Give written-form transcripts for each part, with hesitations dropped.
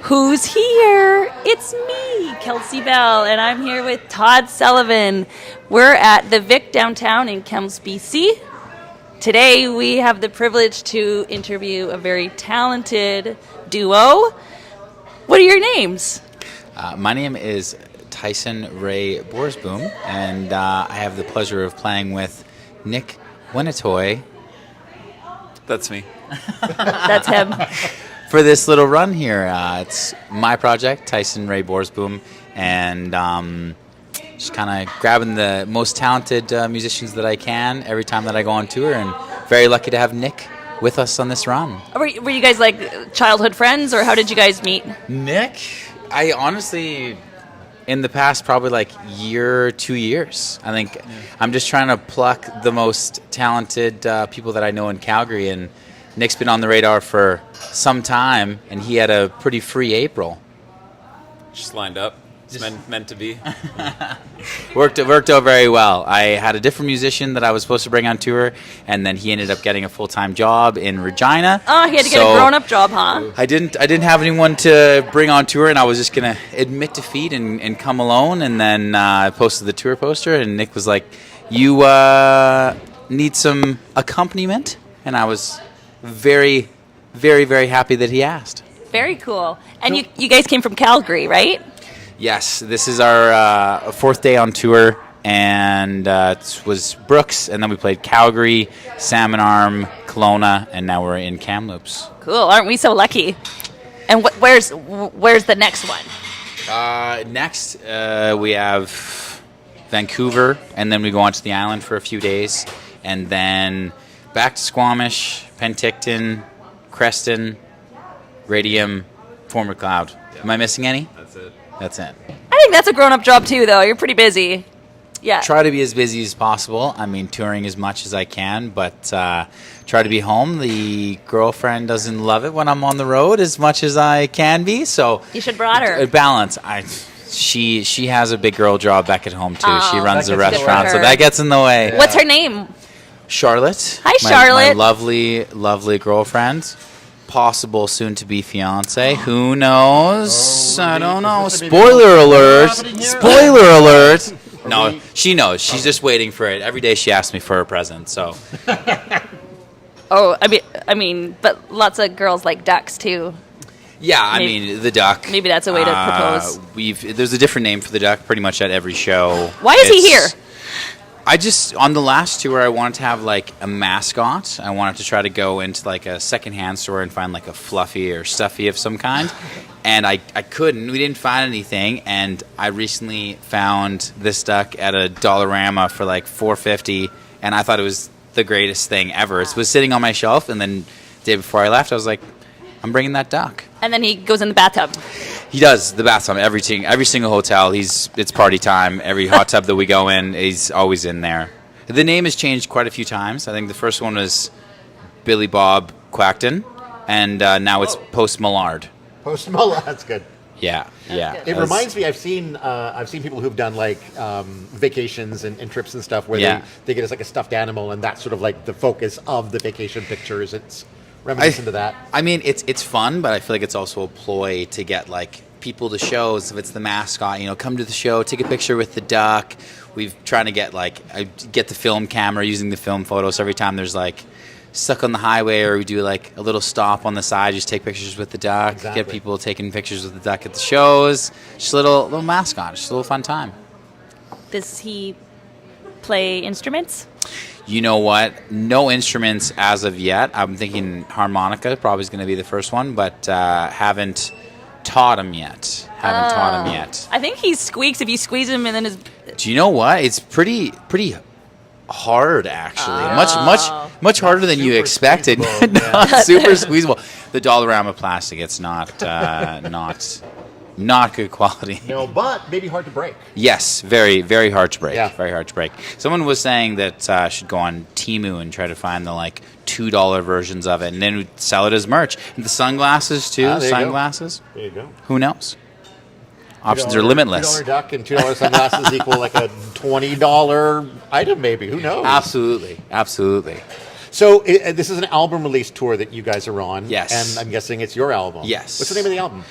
Who's here? It's me, Kelsey Bell, and I'm here with Todd Sullivan. We're at the Vic downtown in Kamloops, BC. Today we have the privilege to interview a very talented duo. What are your names? My name is Tyson Ray Borsboom, and I have the pleasure of playing with Nick Winnetoy. That's me. That's him. For this little run here. It's my project, Tyson Ray Borsboom, and just kind of grabbing the most talented musicians that I can every time that I go on tour, and very lucky to have Nick with us on this run. Were you guys like childhood friends, or how did you guys meet? Nick, I honestly, in the past probably like year, 2 years, I think I'm just trying to pluck the most talented people that I know in Calgary, and Nick's been on the radar for some time, and he had a pretty free April. Just lined up. It's meant to be. Worked out very well. I had a different musician that I was supposed to bring on tour, and then he ended up getting a full-time job in Regina. Oh, he had to get a grown-up job, huh? I didn't have anyone to bring on tour, and I was just going to admit defeat and come alone, and then I posted the tour poster, and Nick was like, you need some accompaniment? And I was very, very, very happy that he asked. Very cool. And you guys came from Calgary, right? Yes, this is our fourth day on tour, and it was Brooks, and then we played Calgary, Salmon Arm, Kelowna, and now we're in Kamloops. Cool. Aren't we so lucky? And where's the next one? Next, we have Vancouver, and then we go on to the island for a few days, and then back to Squamish, Penticton, Creston, Radium, Fort Macleod. Am I missing any? That's it. That's it. I think that's a grown-up job too, though. You're pretty busy. Yeah. Try to be as busy as possible. I mean, touring as much as I can, but try to be home. The girlfriend doesn't love it when I'm on the road as much as I can be, so You should brought her. a balance. She has a big girl job back at home too. Oh, she runs that a gets restaurant, her. so that gets in the way. What's her name? Charlotte. Hi, My Charlotte. lovely, lovely girlfriend. Possible soon-to-be fiance. Who knows? I don't know. Spoiler alert. Spoiler alert. No, she knows. She's just waiting for it. Every day she asks me for a present, so. Oh, I mean, but lots of girls like ducks too. Yeah, I Maybe- mean, the duck. Maybe that's a way to propose. There's a different name for the duck pretty much at every show. Why is he here? On the last tour, I wanted to have like a mascot. I wanted to try to go into like a secondhand store and find like a fluffy or stuffy of some kind. And I couldn't. We didn't find anything. And I recently found this duck at a Dollarama for like $4.50. And I thought it was the greatest thing ever. It was sitting on my shelf. And then the day before I left, I was like, I'm bringing that duck. And then he goes in the bathtub. He does the bathtub. Every single hotel, it's party time. Every hot tub that we go in, he's always in there. The name has changed quite a few times. I think the first one was Billy Bob Quackton, and now it's Post Millard. Post Malone, that's good. Yeah. good. It reminds me. I've seen people who've done like vacations and trips and stuff where they get as like a stuffed animal, and that's sort of like the focus of the vacation pictures. It's reminiscent to that. I mean, it's fun, but I feel like it's also a ploy to get like people to shows. If it's the mascot, come to the show, take a picture with the duck. We've trying to get get the film camera, using the film photos every time there's like stuck on the highway, or we do like a little stop on the side, just take pictures with the duck. Exactly. Get people taking pictures with the duck at the shows. Just a little mascot, just a little fun time. Does he play instruments? You know what? No instruments as of yet. I'm thinking harmonica probably is going to be the first one, but haven't taught him yet. I think he squeaks if you squeeze him, and then his. Do you know what? It's pretty hard, actually. Much harder than you Super expected. squeezable, Not super squeezable. The Dollarama plastic, it's not good quality. No, but maybe hard to break. Yes, very, very hard to break. Yeah. Very hard to break. Someone was saying that I should go on Temu and try to find the like $2 versions of it, and then we'd sell it as merch. And the sunglasses too. There you go. Sunglasses. There you go. Who knows? Options are limitless. $2 duck and $2 sunglasses equal like a $20 item, maybe. Who knows? Absolutely. So this is an album release tour that you guys are on. Yes. And I'm guessing it's your album. Yes. What's the name of the album?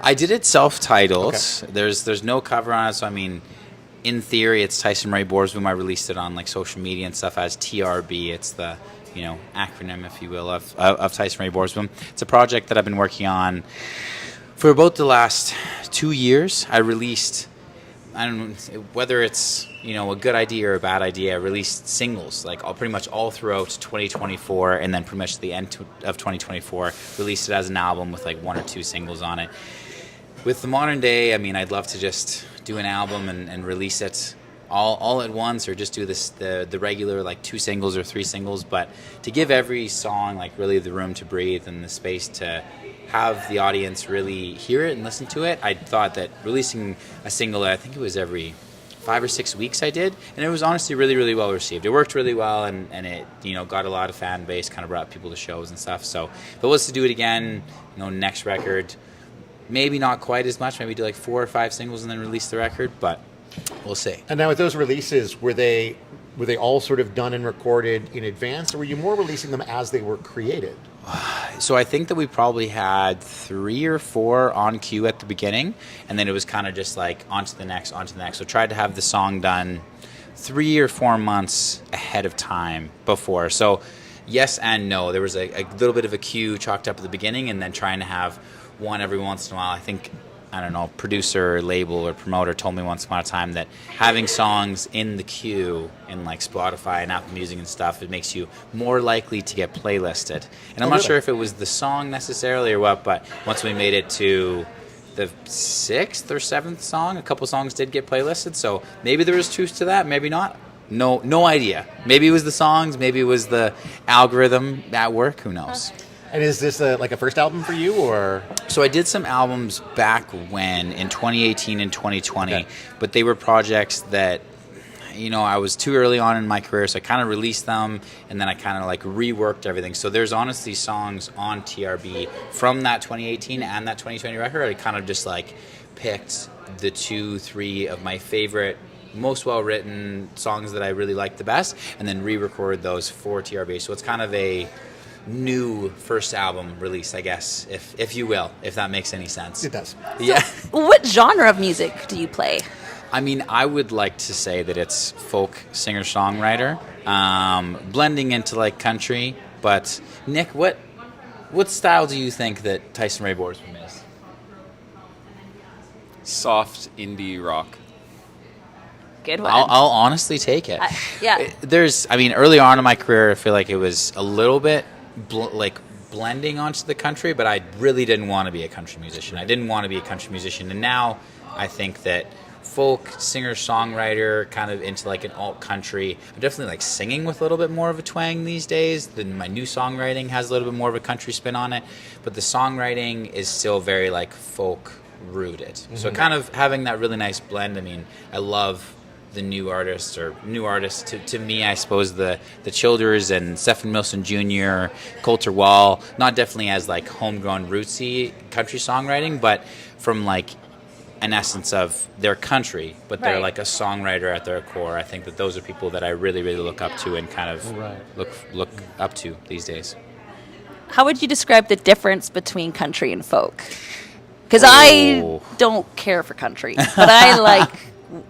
I did it self-titled. Okay. There's no cover on it, so I mean, in theory, it's Tyson Ray Borsboom. I released it on like social media and stuff as TRB. It's the acronym, if you will, of Tyson Ray Borsboom. It's a project that I've been working on for about the last 2 years. I released, I don't know whether it's a good idea or a bad idea. I released singles like pretty much all throughout 2024, and then pretty much at the end of 2024, released it as an album with like 1 or 2 singles on it. With the modern day, I mean, I'd love to just do an album and release it all at once, or just do the regular like 2 singles or 3 singles. But to give every song like really the room to breathe and the space to have the audience really hear it and listen to it, I thought that releasing a single, I think it was every 5 or 6 weeks I did, and it was honestly really, really well received. It worked really well, and it got a lot of fan base, kind of brought people to shows and stuff. So if it was to do it again, next record, maybe not quite as much, maybe do like 4 or 5 singles and then release the record, but we'll see. And now with those releases, were they all sort of done and recorded in advance, or were you more releasing them as they were created? So I think that we probably had 3 or 4 on cue at the beginning, and then it was kind of just like on to the next. So tried to have the song done 3 or 4 months ahead of time before. So yes and no. There was a little bit of a cue chalked up at the beginning, and then trying to have one every once in a while. I think, I don't know, producer or label or promoter told me once upon a time that having songs in the queue in like Spotify and Apple Music and stuff, it makes you more likely to get playlisted. And I'm not sure if it was the song necessarily or what, but once we made it to the 6th or 7th song, a couple songs did get playlisted. So maybe there was truth to that, maybe not. No idea. Maybe it was the songs, maybe it was the algorithm at work, who knows. And is this like a first album for you, or? So I did some albums back when, in 2018 and 2020, Okay. but they were projects that, I was too early on in my career, so I kind of released them, and then I kind of like reworked everything. So there's honestly songs on TRB from that 2018 and that 2020 record. I kind of just like picked the 2, 3 of my favorite, most well-written songs that I really liked the best, and then re-recorded those for TRB. So it's kind of a new first album release, I guess, if you will, if that makes any sense. It does. Yeah. What genre of music do you play? I mean, I would like to say that it's folk singer-songwriter, blending into like country. But Nick, what style do you think that Tyson Ray Borsboom is? Soft indie rock. Good one. I'll honestly take it. Yeah. Early on in my career, I feel like it was a little bit blending onto the country, but I really didn't want to be a country musician. And now I think that folk singer-songwriter, kind of into like an alt country. I'm definitely like singing with a little bit more of a twang these days. My new songwriting has a little bit more of a country spin on it, but the songwriting is still very like folk rooted. Mm-hmm. So kind of having that really nice blend. I mean, I love the new artists to me, I suppose the Childers and Stephen Milson Jr., Coulter Wall, not definitely as like homegrown rootsy country songwriting, but from like an essence of their country, but they're like a songwriter at their core. I think that those are people that I really, really look up to and kind of look up to these days. How would you describe the difference between country and folk? Because I don't care for country, but I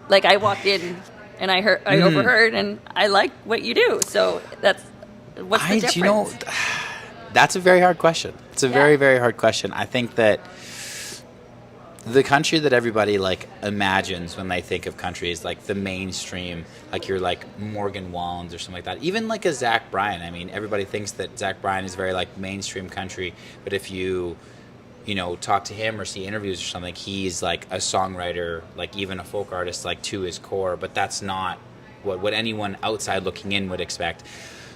like I walked in and I overheard, and I like what you do. So what's the difference? That's a very hard question. It's a very, very hard question. I think that the country that everybody like imagines when they think of country is like the mainstream, like you're like Morgan Wallen or something like that. Even like a Zach Bryan. I mean, everybody thinks that Zach Bryan is very like mainstream country, but if you talk to him or see interviews or something, he's like a songwriter, like even a folk artist, like to his core, but that's not what anyone outside looking in would expect.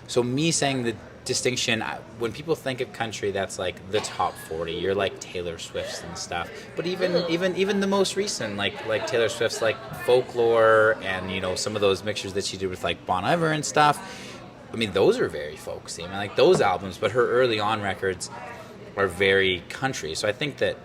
So me saying the distinction, when people think of country, that's like the top 40. You're like Taylor Swift's and stuff. But even the most recent, like Taylor Swift's like Folklore and some of those mixtures that she did with like Bon Iver and stuff. I mean, those are very folksy. I mean, like those albums, but her early on records are very country. So I think that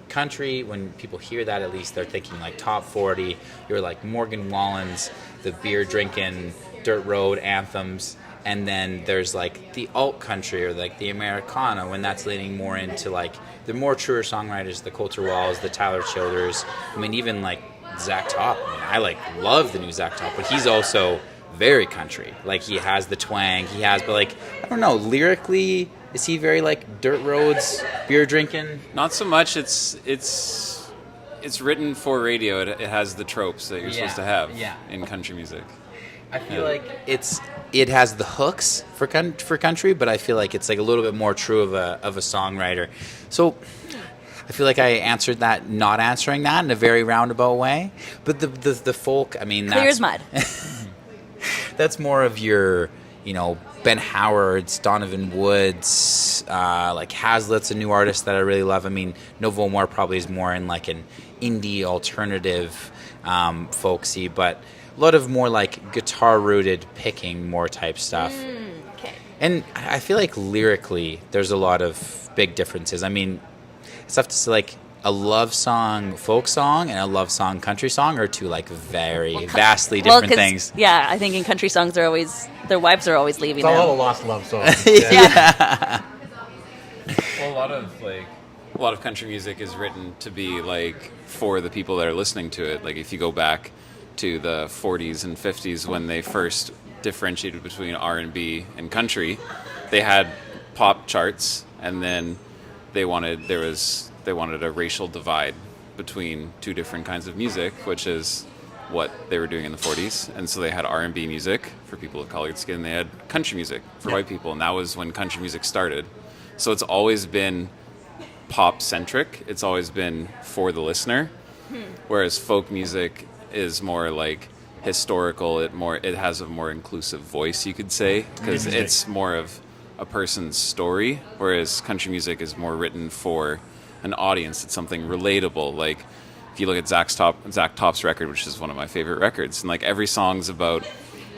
country, when people hear that, at least they're thinking like top 40. You're like Morgan Wallen's, the beer drinking dirt road anthems, And then there's like the alt country or like the Americana, when that's leaning more into like the more truer songwriters, the Coulter Walls, the Tyler Childers. I mean, even like Zach Top. I mean, I like love the new Zach Top, but he's also very country. Like he has the twang, but like I don't know, lyrically, is he very like dirt roads, beer drinking? Not so much. It's written for radio. It has the tropes that you're supposed to have in country music. I feel like it has the hooks for country, but I feel like it's like a little bit more true of a songwriter. So I feel like I answered that, not answering that in a very roundabout way. But the folk, I mean, Clear as mud. That's more of your, Ben Howard's, Donovan Woods, like Hazlitt's a new artist that I really love. I mean, Novo More probably is more in like an indie alternative folksy, but a lot of more like guitar-rooted picking more type stuff. Okay. And I feel like lyrically, there's a lot of big differences. I mean, it's tough to say like a love song, folk song, and a love song, country song are two like very vastly different things. Yeah, I think in country songs, their wives are always leaving It's them. all a lost love song. Yeah. Well, a lot of country music is written to be like for the people that are listening to it. Like if you go back to the 40s and 50s when they first differentiated between R&B and country, they had pop charts, and then they wanted a racial divide between two different kinds of music, which is what they were doing in the 40s. And so they had R&B music for people of colored skin. They had country music for white people, and that was when country music started. So it's always been pop-centric. It's always been for the listener, whereas folk music is more like historical. It has a more inclusive voice, you could say, because it's more of a person's story, whereas country music is more written for an audience. It's something relatable. Like if you look at Zach Top's record, which is one of my favorite records, and like every song's about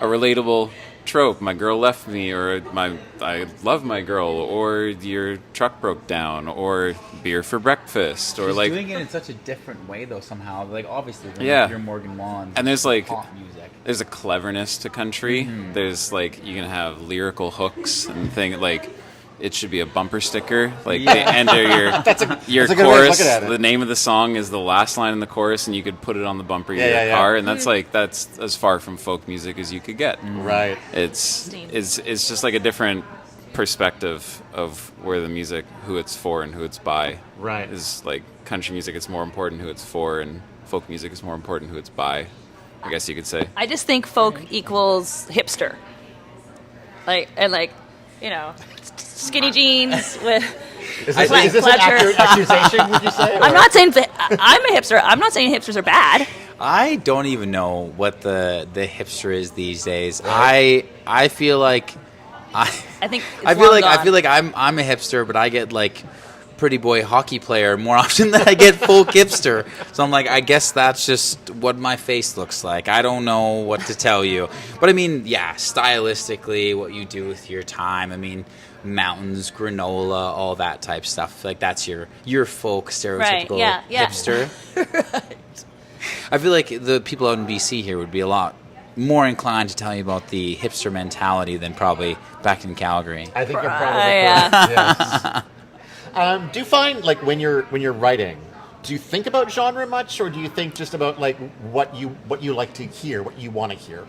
a relatable trope. My girl left me, or I love my girl, or your truck broke down, or beer for breakfast, or She's like doing it in such a different way though somehow. Like obviously, you're Morgan Wallen, and there's like pop music. There's a cleverness to country. There's like you can have lyrical hooks and thing like. It should be a bumper sticker, like the end of your that's a good way of chorus. looking at it. The name of the song is the last line in the chorus, and you could put it on the bumper of your car, and that's as far from folk music as you could get. Right. It's just like a different perspective of where the music, who it's for and who it's by. Right. Is like country music, it's more important who it's for, and folk music is more important who it's by. I guess you could say. I just think folk equals hipster. Skinny jeans with Is this an accurate accusation, would you say? I'm not saying that I'm a hipster. I'm not saying hipsters are bad. I don't even know what the hipster is these days. I feel like I think it's I feel long like gone. I'm a hipster, but I get like pretty boy hockey player more often than I get folk hipster. So I'm like, I guess that's just what my face looks like. I don't know what to tell you. But I mean, yeah, stylistically, what you do with your time. I mean, mountains, granola, all that type stuff. Like that's your folk stereotypical hipster. Right. I feel like the people out in BC here would be a lot more inclined to tell you about the hipster mentality than probably back in Calgary. I think you're probably Yeah. correct. Yes. Do you find like when you're writing, do you think about genre much, or do you think just about like what you like to hear, what you want to hear?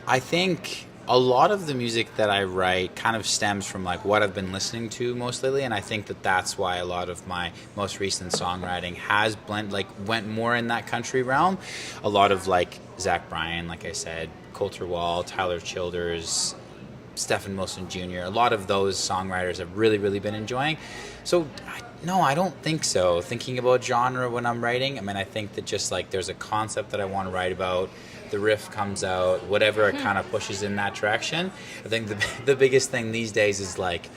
I think a lot of the music that I write kind of stems from like what I've been listening to most lately, and I think that that's why a lot of my most recent songwriting has went more in that country realm. A lot of like Zach Bryan, like I said, Coulter Wall, Tyler Childers, Stephen Wilson Jr. A lot of those songwriters I've really, really been enjoying. So no, I don't think so. Thinking about genre when I'm writing, I mean, I think that just like there's a concept that I want to write about, the riff comes out, whatever it kind of pushes in that direction. I think the biggest thing these days is like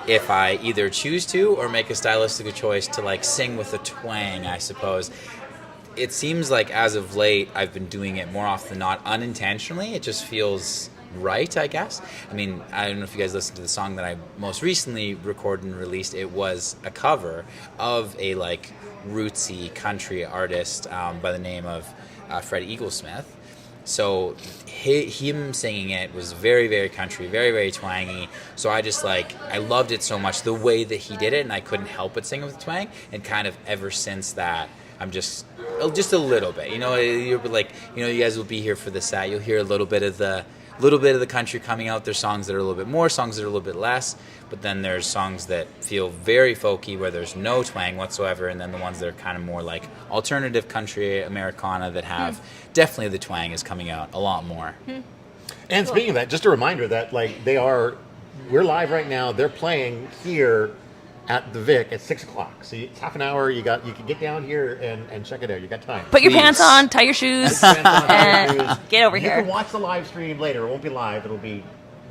if I either choose to or make a stylistic choice to like sing with a twang, I suppose. It seems like as of late I've been doing it more often than not unintentionally. It just feels right, I guess. I mean, I don't know if you guys listened to the song that I most recently recorded and released. It was a cover of a like rootsy country artist by the name of Fred Eaglesmith. So him singing it was very, very country, very, very twangy. So I just I loved it so much, the way that he did it, and I couldn't help but sing with twang. And kind of ever since that, I'm just a little bit. You're you guys will be here for the set. You'll hear a little bit of the country coming out. There's songs that are a little bit more, songs that are a little bit less. But then there's songs that feel very folky where there's no twang whatsoever, and then the ones that are kind of more like alternative country Americana that have definitely the twang is coming out a lot more. And speaking of that, just a reminder that we're live right now. They're playing here at the Vic at 6:00. So it's half an hour. You can get down here and check it out. You got time. Put your pants on, tie your shoes, and get over here. You can watch the live stream later. It won't be live. It'll be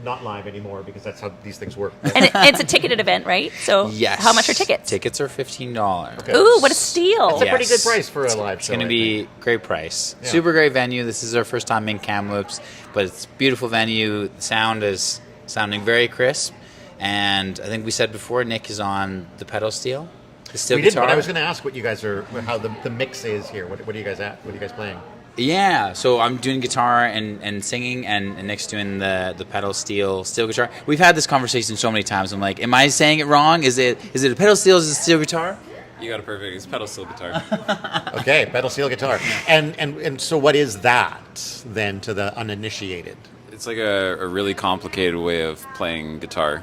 not live anymore because that's how these things work. And it's a ticketed event, right? So yes. How much are tickets? Tickets are $15. Okay. Ooh, what a steal. That's a pretty good price for a live show. It's going to be great price. Yeah. Super great venue. This is our first time in Kamloops, but it's a beautiful venue. The sound is sounding very crisp. And I think we said before, Nick is on the pedal steel, the steel guitar. But I was going to ask what you guys how the mix is here. What are you guys at? What are you guys playing? Yeah, so I'm doing guitar and singing, and Nick's doing the pedal steel guitar. We've had this conversation so many times. I'm like, am I saying it wrong? Is it a pedal steel? Is it a steel guitar? You got it perfect. It's pedal steel guitar. Okay, pedal steel guitar. And so what is that then to the uninitiated? It's like a really complicated way of playing guitar.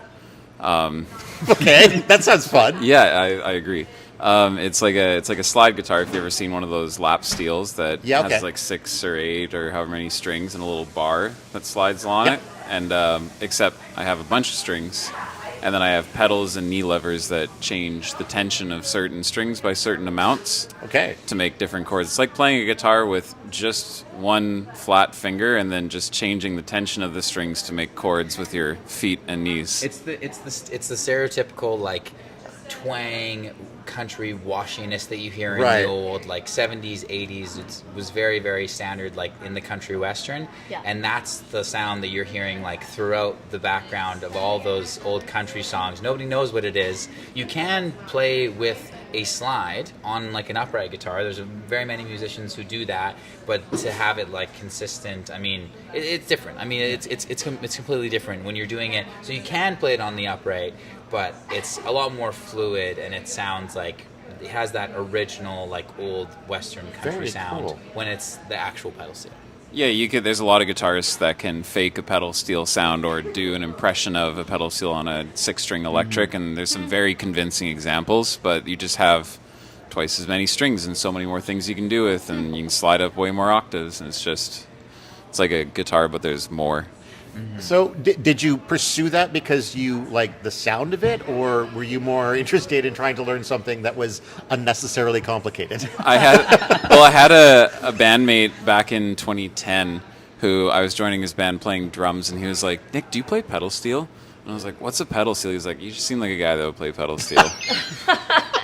Okay, that sounds fun. Yeah, I agree. It's like a slide guitar. If you've ever seen one of those lap steels that has 6 or 8 or however many strings and a little bar that slides along it, and except I have a bunch of strings, and then I have pedals and knee levers that change the tension of certain strings by certain amounts. Okay. To make different chords. It's like playing a guitar with just one flat finger and then just changing the tension of the strings to make chords with your feet and knees. It's the stereotypical twang country washiness that you hear in the old 70s 80s. It was very, very standard in the country western, and that's the sound that you're hearing throughout the background of all those old country songs. Nobody knows what it is. You can play with a slide on an upright guitar. There's very many musicians who do that, but to have it consistent, I mean, it's different. I mean, it's completely different when you're doing it. So you can play it on the upright, but it's a lot more fluid, and it sounds like it has that original old western country Very sound cool. when it's the actual pedal steel. Yeah, there's a lot of guitarists that can fake a pedal steel sound or do an impression of a pedal steel on a 6-string electric, and there's some very convincing examples, but you just have twice as many strings and so many more things you can do with, and you can slide up way more octaves, and it's like a guitar, but there's more. So did you pursue that because you like the sound of it, or were you more interested in trying to learn something that was unnecessarily complicated? I had a bandmate back in 2010 who I was joining his band playing drums, and he was like, "Nick, do you play pedal steel?" And I was like, "What's a pedal steel?" He's like, "You just seem like a guy that would play pedal steel."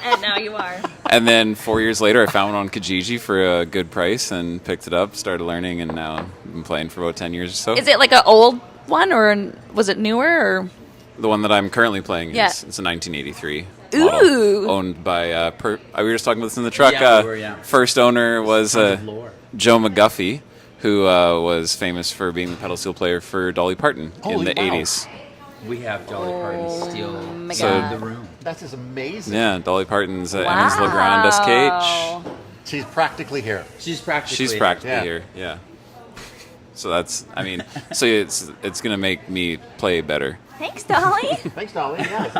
And now you are. And then 4 years later, I found one on Kijiji for a good price and picked it up, started learning, and now I've been playing for about 10 years or so. Is it an old one, or was it newer? Or? The one that I'm currently playing it's a 1983 model, Ooh. owned by, we were just talking about this in the truck. Yeah, we were, yeah. First owner was Joe McGuffey, who was famous for being the pedal steel player for Dolly Parton in the 80s. We have Dolly Parton steel my in God. the room. That is amazing. Yeah, Dolly Parton's Emmys LeGrand SKH. She's practically here. She's practically Here, yeah. So that's, so it's going to make me play better. Thanks, Dolly. Thanks, Dolly. Yeah, it's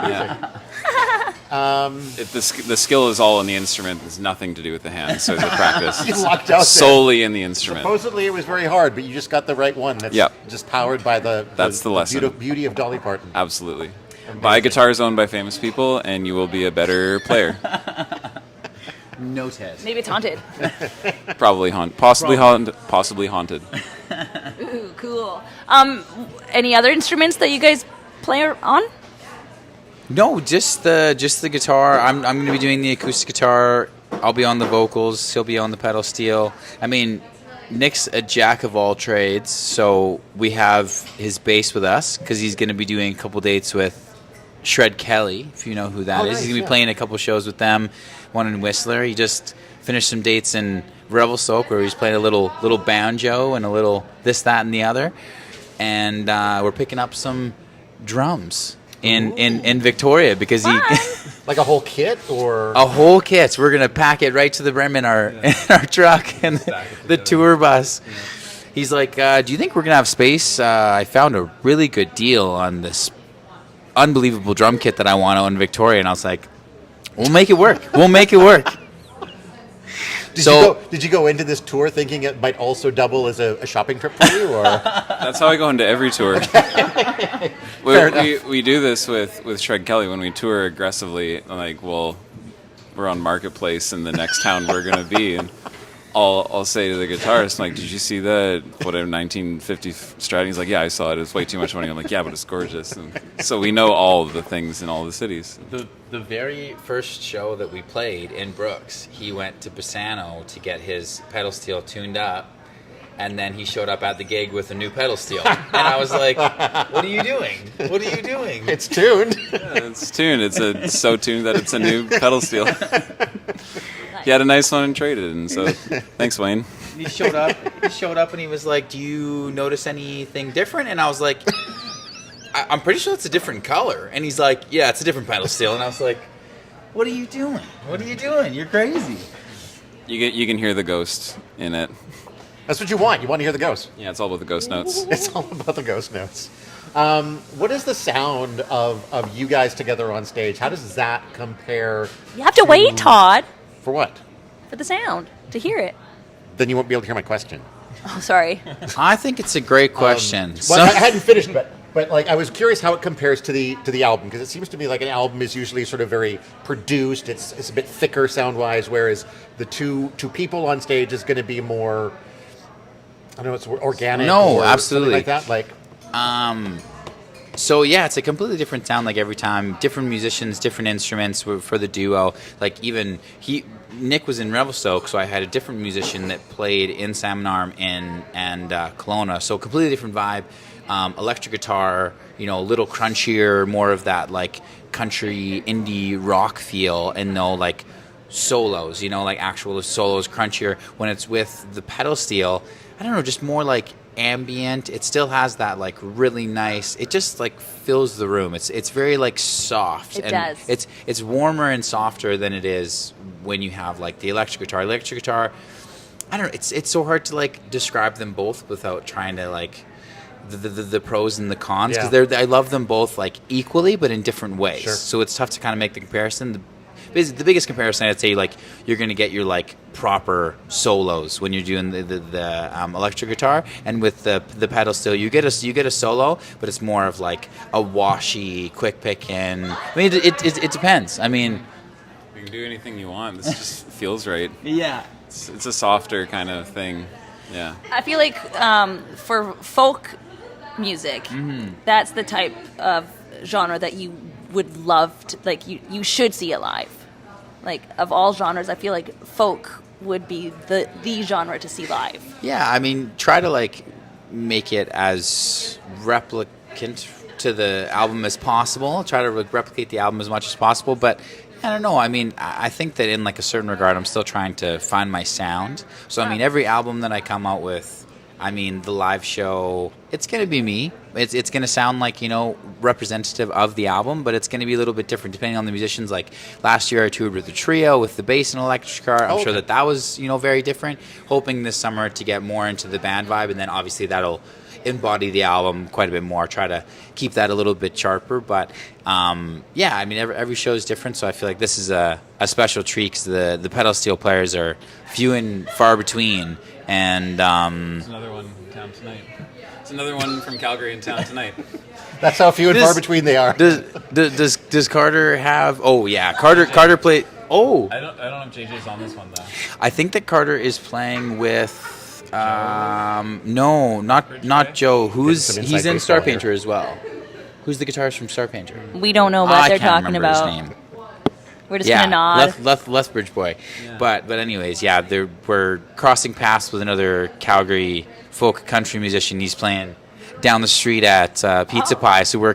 amazing. The skill is all in the instrument. It's nothing to do with the hands. So the practice You lucked out there. solely in the instrument. Supposedly it was very hard, but you just got the right one. That's just powered by That's the lesson. Beauty of Dolly Parton. Absolutely. Buy guitars owned by famous people, and you will be a better player. No test. Maybe it's haunted. Possibly haunted. Ooh, cool. Any other instruments that you guys play on? No, just the guitar. I'm going to be doing the acoustic guitar. I'll be on the vocals. He'll be on the pedal steel. Nick's a jack of all trades, so we have his bass with us because he's going to be doing a couple dates with Shred Kelly, if you know who that is. Nice, He's gonna be yeah. playing a couple shows with them. One in Whistler. He just finished some dates in Revelstoke where he's playing a little banjo and a little this, that, and the other. And we're picking up some drums in Victoria because he Like a whole kit, or a whole kit. We're gonna pack it right to the brim in our truck and the tour bus. Yeah. He's like, do you think we're gonna have space? I found a really good deal on this unbelievable drum kit that I want out in Victoria, and I was like, we'll make it work. We'll make it work. Did you go into this tour thinking it might also double as a shopping trip for you, or? That's how I go into every tour. We do this with Shred Kelly when we tour aggressively. Like, well, we're on Marketplace in the next town we're going to be, and I'll say to the guitarist, like, did you see that, whatever, 1950 Strat? He's like, yeah, I saw it. It's way too much money. I'm like, yeah, but it's gorgeous. And so we know all of the things in all the cities. The very first show that we played in Brooks, he went to Bassano to get his pedal steel tuned up, and then he showed up at the gig with a new pedal steel. And I was like, what are you doing? What are you doing? It's tuned. Yeah, it's tuned. It's so tuned that it's a new pedal steel. He had a nice one and traded, and so thanks, Wayne. He showed up and he was like, do you notice anything different? And I was like, I'm pretty sure it's a different color. And he's like, yeah, it's a different pedal steel. And I was like, what are you doing? What are you doing? You're crazy. You can hear the ghost in it. That's what you want. You want to hear the ghost. Yeah, it's all about the ghost notes. It's all about the ghost notes. What is the sound of you guys together on stage? How does that compare? You have to wait, Todd, For what? for the sound to hear it. Then you won't be able to hear my question. Oh, sorry. I think it's a great question. Well, I hadn't finished, but like I was curious how it compares to the album, because it seems to me like an album is usually sort of very produced. It's a bit thicker sound wise, whereas the two people on stage is going to be more, I don't know, it's organic. No, or absolutely. something like that. Like So yeah, it's a completely different sound. Like every time, different musicians, different instruments for the duo. Like even Nick was in Revelstoke, so I had a different musician that played in Salmon Arm and Kelowna. So completely different vibe. Electric guitar, a little crunchier, more of that like country indie rock feel, and no like solos. Like actual solos, crunchier. When it's with the pedal steel, I don't know, just more like ambient. It still has that like really nice, it just like fills the room. It's very like soft. It and does. It's warmer and softer than it is when you have like the electric guitar. Electric guitar, I don't know, it's so hard to like describe them both without trying to like the pros and the cons, because I love them both like equally but in different ways. Sure. So it's tough to kind of make the comparison. The biggest comparison, I'd say, like you're going to get your like proper solos when you're doing the electric guitar, and with the pedal steel, you get a solo, but it's more of like a washy, quick pick. And I mean, it depends. I mean, You can do anything you want. This just feels right. yeah. It's a softer kind of thing. Yeah. I feel like for folk music, that's the type of genre that you would love to, like you should see it live. Like of all genres, I feel like folk would be the genre to see live. Yeah, I mean, try to like make it as replicant to the album as possible. Try to replicate the album as much as possible, but I don't know. I mean, I think that in like a certain regard, I'm still trying to find my sound. So I mean, every album that I come out with, I mean, the live show, it's going to be me. It's going to sound like, representative of the album, but it's going to be a little bit different depending on the musicians. Like last year I toured with the trio, with the bass and electric guitar. I'm sure that was, very different. Hoping this summer to get more into the band vibe, and then obviously that'll embody the album quite a bit more. Try to keep that a little bit sharper. But yeah, I mean, every show is different, so I feel like this is a special treat because the pedal steel players are few and far between. And There's another one in town tonight. There's another one from Calgary in town tonight. that's how few and far between they are. does Carter have? Oh yeah, Carter played. Oh, I don't know if JJ's on this one though. I think that Carter is playing with. No, not Joe. Some inside He's in baseball Star here. Painter as well. Who's the guitarist from Star Painter? We don't know what I they're can't talking remember about. his name. We're just gonna nod. Lethbridge boy. Yeah. But anyways, yeah, we're crossing paths with another Calgary folk country musician. He's playing down the street at Pizza Pie, so we're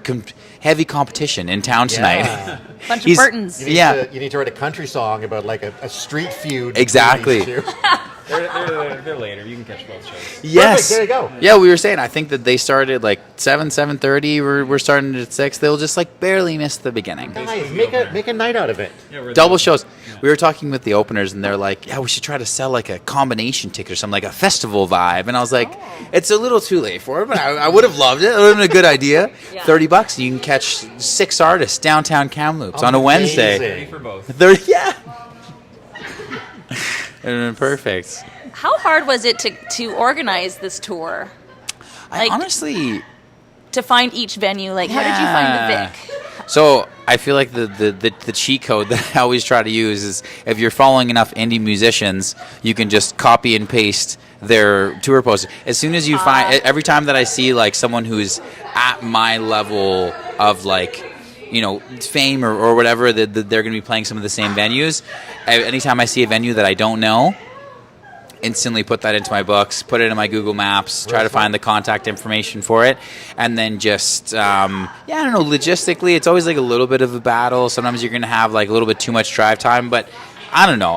heavy competition in town tonight. Yeah. Bunch He's- of Burtons. Yeah. You need to write a country song about like a street feud. Exactly. between these two. They're later. You can catch both shows. Yes. Perfect, there you go. Yeah, we were saying. I think that they started like 7:30. We're starting at 6. They'll just like barely miss the beginning. Nice. Make a night out of it. Yeah, we're Double shows. We were talking with the openers, and they're like, "Yeah, we should try to sell like a combination ticket or something, like a festival vibe." And I was like, "It's a little too late for it, but I would have loved it. It would have been a good idea. Yeah. $30, you can catch 6 artists downtown Kamloops on a Wednesday. Amazing. for both. 30, yeah." And perfect. How hard was it to organize this tour? I Like- honestly. To find each venue? Like, how did you find the Yeah. Vic? So I feel like the cheat code that I always try to use is if you're following enough indie musicians, you can just copy and paste their tour poster. As soon as you find, every time that I see like someone who's at my level of like, fame or whatever, that they're going to be playing some of the same venues. Anytime I see a venue that I don't know, instantly put that into my books, put it in my Google Maps, try to find the contact information for it, and then just, I don't know, logistically, it's always like a little bit of a battle. Sometimes you're going to have like a little bit too much drive time, but I don't know.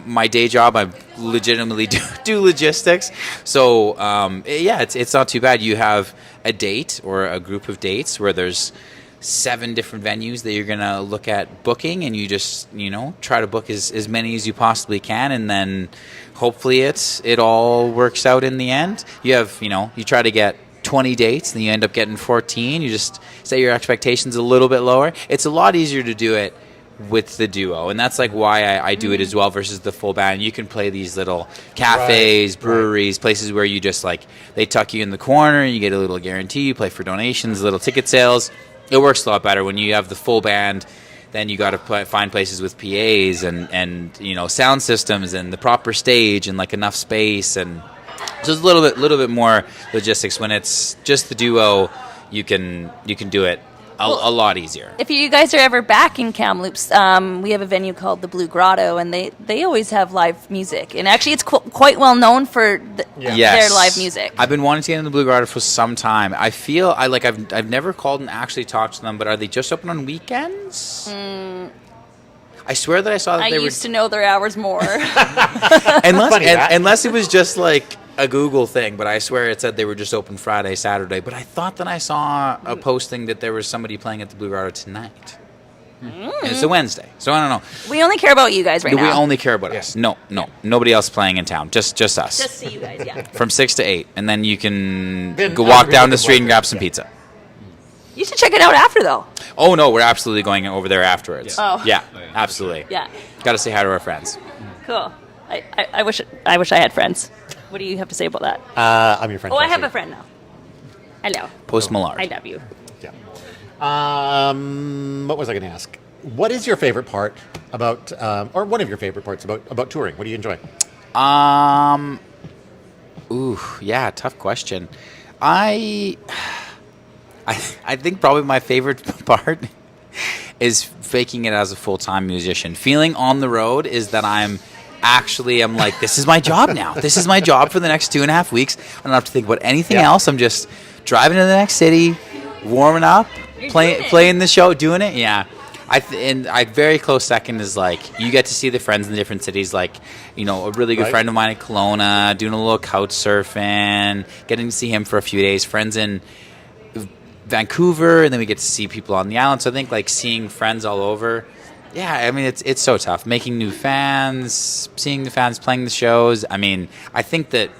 My day job, I legitimately do logistics. So, it's not too bad. You have a date or a group of dates where there's 7 different venues that you're going to look at booking, and you just, try to book as many as you possibly can, and then hopefully it all works out in the end. You have, you try to get 20 dates, and you end up getting 14. You just set your expectations a little bit lower. It's a lot easier to do it with the duo, and that's like why I do it as well versus the full band. You can play these little cafes, breweries, places where you just like, they tuck you in the corner, you get a little guarantee, you play for donations, little ticket sales. It works a lot better when you have the full band. Then you got to find places with PAs and sound systems and the proper stage and like enough space, and so it's a little bit more logistics. When it's just the duo, you can do it a lot easier. If you guys are ever back in Kamloops, we have a venue called the Blue Grotto, and they always have live music. And actually, it's quite well known for their live music. I've been wanting to get into the Blue Grotto for some time. I feel I've never called and actually talked to them, but are they just open on weekends? I swear that I saw that I they used to know their hours more. unless it was just like a Google thing, but I swear it said they were just open Friday, Saturday. But I thought that I saw a posting that there was somebody playing at the Blue Grotto tonight. And it's a Wednesday, so I don't know. We only care about you guys right We now. only care about us. No, nobody else playing in town. Just us. Just see you guys, yeah. From 6 to 8, and then you can Then go walk after down we the can street and walk grab in. some Yeah. pizza. You should check it out after, though. Oh no, we're absolutely going over there afterwards. Yeah. Oh. Yeah, Oh, yeah. absolutely. Yeah, Got to say hi to our friends. cool. I wish I had friends. What do you have to say about that? I'm your friend. Oh, I have Kelsey. a friend now. Hello. Post Millard. I love you. Yeah. What was I going to ask? What is your favorite part about, or one of your favorite parts about touring? What do you enjoy? Tough question. I think probably my favorite part is faking it as a full-time musician. Feeling on the road is that I'm like, this is my job now. This is my job for the next 2.5 weeks. I don't have to think about anything else. I'm just driving to the next city, warming up, playing the show, doing it. Yeah. I very close second is like, you get to see the friends in the different cities, like, a really good friend of mine in Kelowna, doing a little couch surfing, getting to see him for a few days, friends in Vancouver, and then we get to see people on the island. So I think like seeing friends all over, it's so tough. Making new fans, seeing the fans, playing the shows. I think that,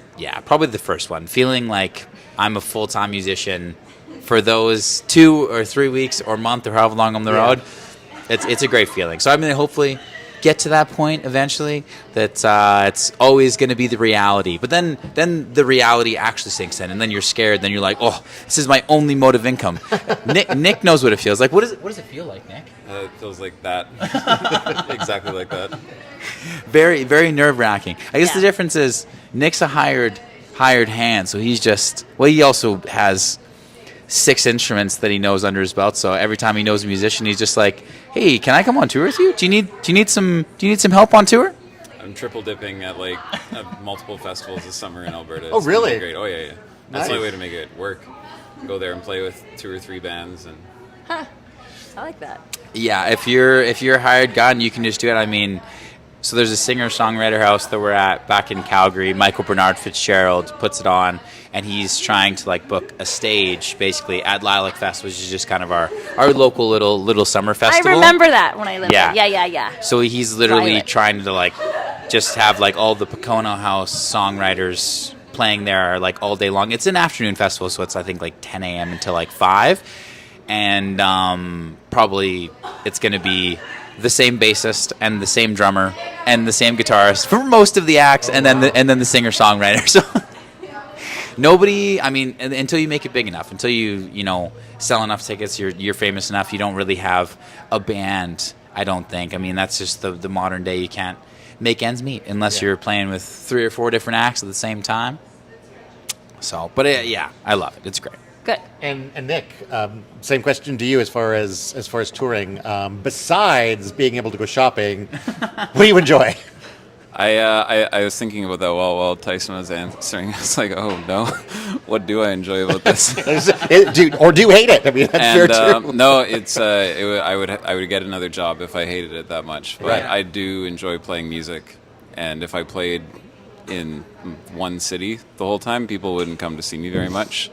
probably the first one, feeling like I'm a full-time musician for those 2 or 3 weeks or month or however long I'm on the road. It's a great feeling. So hopefully get to that point eventually that it's always going to be the reality. But then the reality actually sinks in, and then you're scared. Then you're like, oh, this is my only mode of income. Nick knows what it feels like. What does it feel like, Nick? It feels like that. Exactly like that. Very, very nerve-wracking. I guess the difference is Nick's a hired hand, so he also has 6 instruments that he knows under his belt. So every time he knows a musician, he's just like, "Hey, can I come on tour with you? Do you need some help on tour?" I'm triple dipping at multiple festivals this summer in Alberta. Oh, It's gonna be really? Great. Oh yeah. That's Nice. the only way to make it work. go there and play with 2 or 3 bands, and Huh. I like that. Yeah, if you're a hired gun, you can just do it. I mean, so there's a singer-songwriter house that we're at back in Calgary. Michael Bernard Fitzgerald puts it on, and he's trying to like book a stage basically at Lilac Fest, which is just kind of our local little summer festival. I remember that when I lived Yeah. there. Yeah. So he's literally Lilac. trying to like just have like all the Pocono House songwriters playing there like all day long. It's an afternoon festival, so it's I think like 10 a.m. until like 5. And probably it's going to be the same bassist and the same drummer and the same guitarist for most of the acts, and then the singer songwriter. So nobody, I mean, until you make it big enough, until you sell enough tickets, you're famous enough. You don't really have a band. I don't think. I mean, that's just the modern day. You can't make ends meet unless you're playing with 3 or 4 different acts at the same time. So, but yeah, I love it. It's great. Good. And Nick, same question to you as far as touring. Besides being able to go shopping, what do you enjoy? I was thinking about that while Tyson was answering. I was like, oh no, what do I enjoy about this? Or do you hate it? I mean, that's fair too. No, I would get another job if I hated it that much. But Right. I do enjoy playing music, and if I played in one city the whole time, people wouldn't come to see me very much.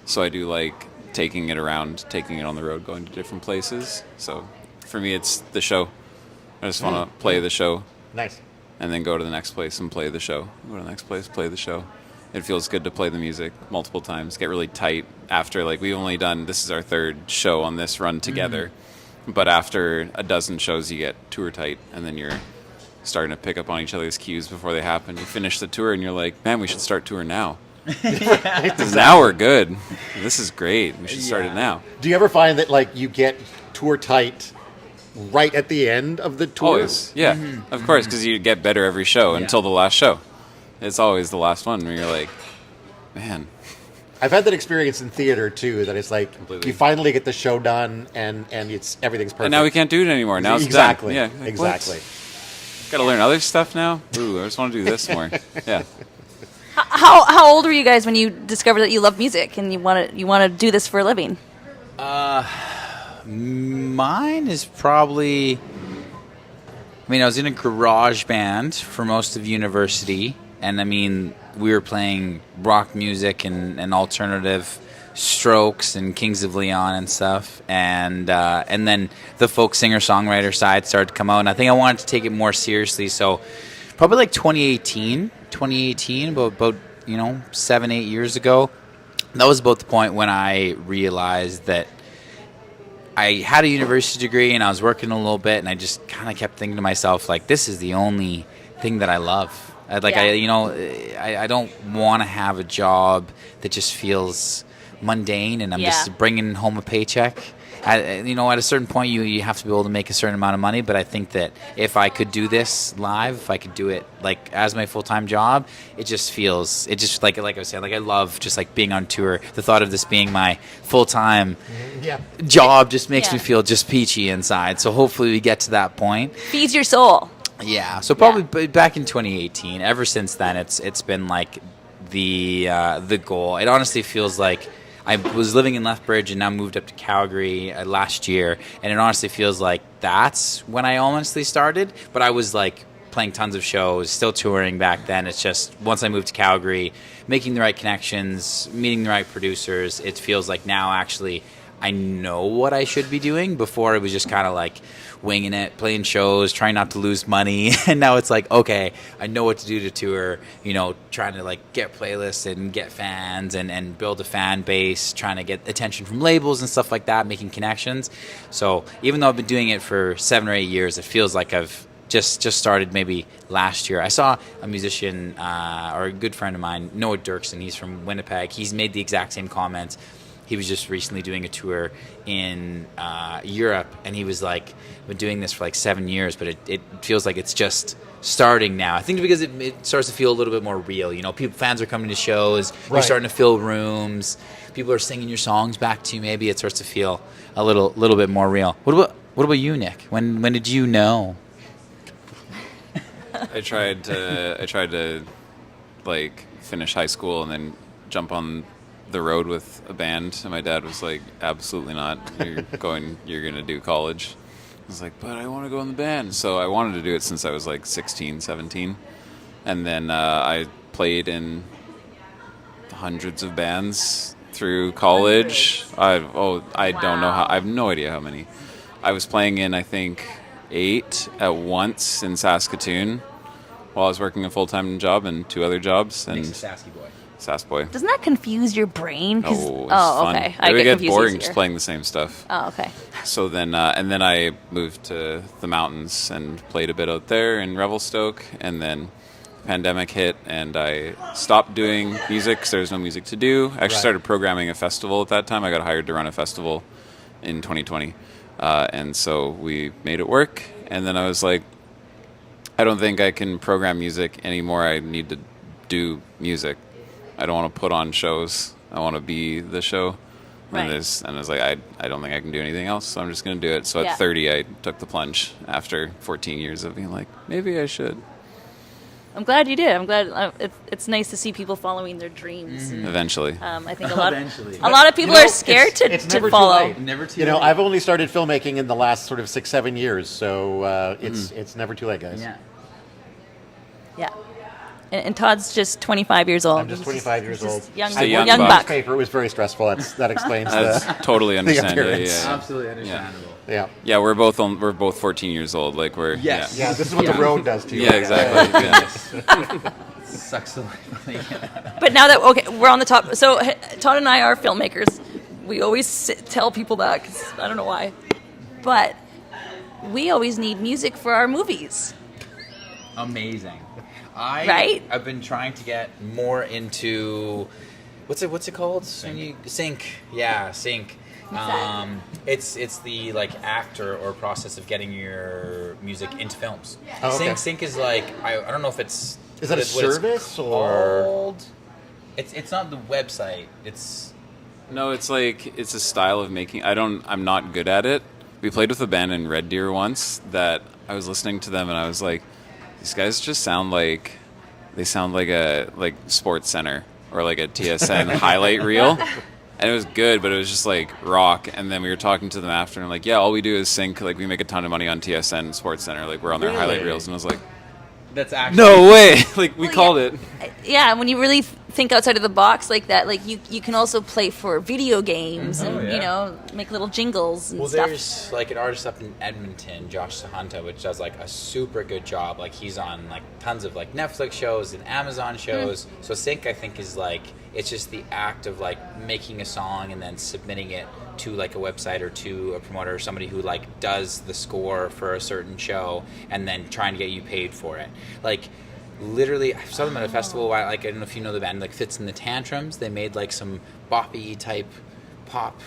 So I do like taking it around, taking it on the road, going to different places. So for me, it's the show. I just want to play the show. Nice. And then go to the next place and play the show. Go to the next place, play the show. It feels good to play the music multiple times, get really tight after, like, we've only done, this is our 3rd show on this run together. But after a dozen shows, you get tour tight, and then you're starting to pick up on each other's cues before they happen. You finish the tour, and you're like, man, we should start tour now. Because now we're good. This is great. We should start it now. Do you ever find that like you get tour tight right at the end of the tour? Always, yeah, of course, because you get better every show until the last show. It's always the last one where you're like, man. I've had that experience in theater too. That it's like Completely. you finally get the show done and everything's perfect. And now we can't do it anymore. Now it's exactly. done. Yeah, like, exactly. Got to learn other stuff now. Ooh, I just want to do this more. Yeah. How old were you guys when you discovered that you love music and you want to do this for a living? Mine is probably, I mean, I was in a garage band for most of university, and I mean, we were playing rock music and alternative Strokes and Kings of Leon and stuff, and then the folk singer-songwriter side started to come out, and I think I wanted to take it more seriously, so probably like 2018, about 7-8 years ago, that was about the point when I realized that I had a university degree and I was working a little bit, and I just kind of kept thinking to myself, like, this is the only thing that I love. I don't want to have a job that just feels mundane and I'm just bringing home a paycheck. At a certain point, you have to be able to make a certain amount of money. But I think that if I could do this live, if I could do it like as my full-time job, it just like I was saying, like I love just like being on tour. The thought of this being my full-time job just makes me feel just peachy inside. So hopefully we get to that point. Feeds your soul. Yeah. So probably back in 2018. Ever since then, it's been like the goal. It honestly feels like I was living in Lethbridge and now moved up to Calgary last year, and it honestly feels like that's when I honestly started. But I was like playing tons of shows, still touring back then. It's just once I moved to Calgary, making the right connections, meeting the right producers, it feels like now actually I know what I should be doing. Before it was just kind of like winging it, playing shows, trying not to lose money. And now it's like, okay, I know what to do to tour, trying to like get playlists and get fans and build a fan base, trying to get attention from labels and stuff like that, making connections. So even though I've been doing it for 7 or 8 years, it feels like I've just started maybe last year. I saw a musician or a good friend of mine, Noah Dirksen, he's from Winnipeg. He's made the exact same comments. He was just recently doing a tour in Europe, and he was like, I've been doing this for like 7 years, but it feels like it's just starting now. I think because it starts to feel a little bit more real. Fans are coming to shows, you're starting to fill rooms, people are singing your songs back to you. Maybe it starts to feel a little bit more real. What about you, Nick? When did you know? I tried to like finish high school and then jump on the road with a band, and my dad was like, absolutely not. You're going to do college. I was like, but I want to go in the band. So I wanted to do it since I was like 16, 17. And then I played in hundreds of bands through college. I don't know how. I have no idea how many. I was playing in, I think, 8 at once in Saskatoon while I was working a full-time job and 2 other jobs. And Makes a Sasky boy. Sass boy. Doesn't that confuse your brain? Oh, fun. Okay. It would get confused boring easier. just playing the same stuff. Oh, okay. So then, and then I moved to the mountains and played a bit out there in Revelstoke, and then the pandemic hit, and I stopped doing music because there was no music to do. I actually started programming a festival at that time. I got hired to run a festival in 2020, and so we made it work. And then I was like, I don't think I can program music anymore. I need to do music. I don't want to put on shows. I want to be the show. Right. And I was like, I don't think I can do anything else, so I'm just going to do it. So Yeah. at 30, I took the plunge after 14 years of being like, maybe I should. I'm glad you did. I'm glad. It's nice to see people following their dreams. And, Eventually. I think a lot Eventually. of people are scared it's to never too follow. late. Never too You know, late. I've only started filmmaking in the last sort of 6-7 years, so it's never too late, guys. Yeah. Yeah. And Todd's just 25 years old. I'm just 25 years old. Young, Just a young young buck. buck. Paper, it was very stressful. That explains That's the totally understandable. appearance. Yeah. Absolutely understandable. yeah. Yeah, we're both 14 years old. Like we're Yes. Yeah, this is what the road does to you. Yeah, exactly. Yeah. Sucks to life. But now that we're on the top, so Todd and I are filmmakers. We always tell people that because I don't know why, but we always need music for our movies. Amazing. Right? I've been trying to get more into what's it called? When you sync. Yeah, sync. that? It's the like act or process of getting your music into films. Oh, okay. Sync is like I don't know if it's Is that a what it's service or? called. It's not the website. It's No, it's like it's a style of making. I'm not good at it. We played with a band in Red Deer once that I was listening to them and I was like, these guys just sound like a Sports Center or like a TSN highlight reel. And it was good, but it was just like rock. And then we were talking to them after and like, yeah, all we do is sync. Like we make a ton of money on TSN Sports Center. Like we're on their highlight reels. And I was like, that's actually no way. Like we Well, called yeah. it. Yeah, when you really think outside of the box like that, like you can also play for video games and yeah. you know make little jingles and Well, stuff. there's like an artist up in Edmonton, Josh Sahanta, which does like a super good job. Like he's on like tons of like Netflix shows and Amazon shows. So Sync, I think, is like it's just the act of like making a song and then submitting it to like a website or to a promoter or somebody who like does the score for a certain show and then trying to get you paid for it. Like literally, I saw them at a festival. Like I don't know if you know the band, like Fits in the Tantrums. They made like some boppy type pop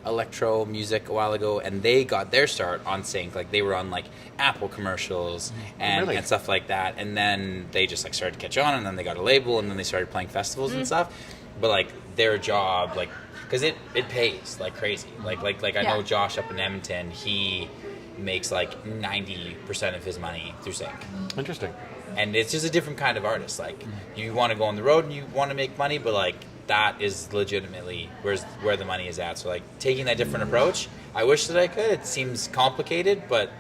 electro music a while ago, and they got their start on Sync. Like they were on like Apple commercials and, Really? and stuff like that. And then they just like started to catch on, and then they got a label, and then they started playing festivals and stuff. But like their job, like because it pays like crazy. Like I Yeah. know Josh up in Edmonton, he makes like 90% of his money through Sync. Interesting. And it's just a different kind of artist. Like you want to go on the road and you want to make money, but like that is legitimately where the money is at. So like taking that different approach, I wish that I could. It seems complicated, but